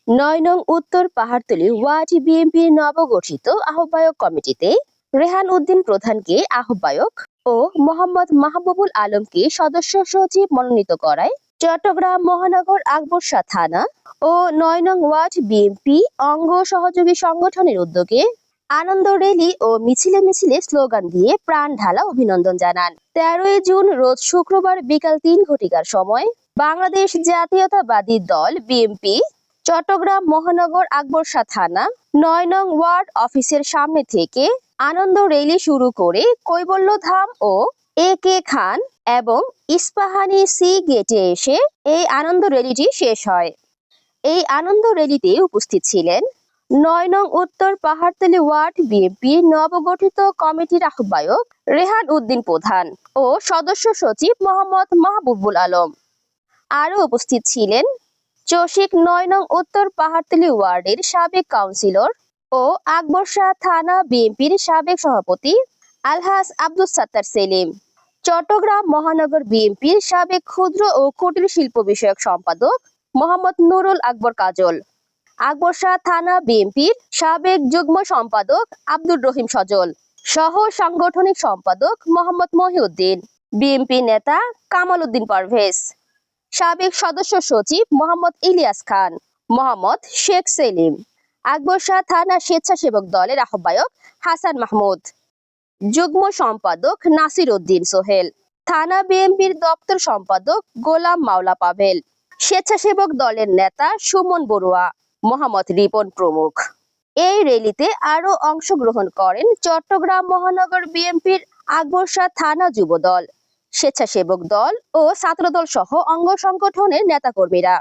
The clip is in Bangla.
৯ নং উত্তর পাহাড়তলী ওয়ার্ড বিএনপির নবগঠিত আহ্বায়ক কমিটিতে রেহান উদ্দিন প্রধানকে আহ্বায়ক ও মোহাম্মদ মাহবুবুল আলমকে সদস্য সচিব মনোনীত করায় চট্টগ্রাম মহানগর আকবর শাহ থানা ও ৯ নং ওয়ার্ড বিএনপি অঙ্গ সহযোগী সংগঠনের উদ্যোগে আনন্দ র্যালি ও মিছিলে মিছিলে স্লোগান দিয়ে প্রাণ ঢালা অভিনন্দন জানান। ১৩ জুন রোজ শুক্রবার বিকাল ৩ ঘটিকার সময় বাংলাদেশ জাতীয়তাবাদী দল বিএনপি চট্টগ্রাম মহানগর আকবর শাহ থানা ৯ নং ওয়ার্ড অফিসের সামনে থেকে আনন্দ র্যালি শুরু করে কৈবল্যধাম ও এ কে খান এবং ইস্পাহানি সি গেটে এসে এই আনন্দ র্যালিটি শেষ হয়। এই আনন্দ র্যালিতে উপস্থিত ছিলেন ৯ নং উত্তর পাহাড়তলী ওয়ার্ড বিএনপির নবগঠিত কমিটির আহ্বায়ক রেহান উদ্দিন প্রধান ও সদস্য সচিব মোহাম্মদ মাহবুবুল আলম। আরও উপস্থিত ছিলেন চসিক ৯ নং উত্তর পাহাড়তলী ওয়ার্ডের সাবেক কাউন্সিলর ও আকবর শাহ থানা বিএনপির সাবেক সভাপতি আলহাজ আব্দুস সাত্তার সেলিম, চট্টগ্রাম মহানগর বিএনপির সাবেক ক্ষুদ্র ও কুটির শিল্প বিষয়ক সম্পাদক মোহাম্মদ নুরুল আকবর কাজল, আকবর শাহ থানা বিএনপির সাবেক যুগ্ম সম্পাদক আব্দুর রহিম সজল, সহ সাংগঠনিক সম্পাদক মোহাম্মদ মহিউদ্দিন, বিএনপি নেতা কামাল উদ্দিন পারভেজ, সাবেক সদস্য সচিব মোহাম্মদ ইলিয়াস খান, মোহাম্মদ শেখ সেলিম, আকবর শাহ থানা স্বেচ্ছাসেবক দলের আহ্বায়ক হাসান মাহমুদ, যুগ্ম সম্পাদক নাসির উদ্দিন সোহেল, থানা বিএনপির দপ্তর সম্পাদক গোলাম মাওলা পাভেল, স্বেচ্ছাসেবক দলের নেতা সুমন বড়ুয়া, মোহাম্মদ রিপন প্রমুখ। এই র্যালিতে আরো অংশগ্রহণ করেন চট্টগ্রাম মহানগর বিএনপির আকবর শাহ থানা যুবদল, স্বেচ্ছাসেবক দল ও ছাত্রদল সহ অঙ্গ সংগঠনের নেতাকর্মীরা।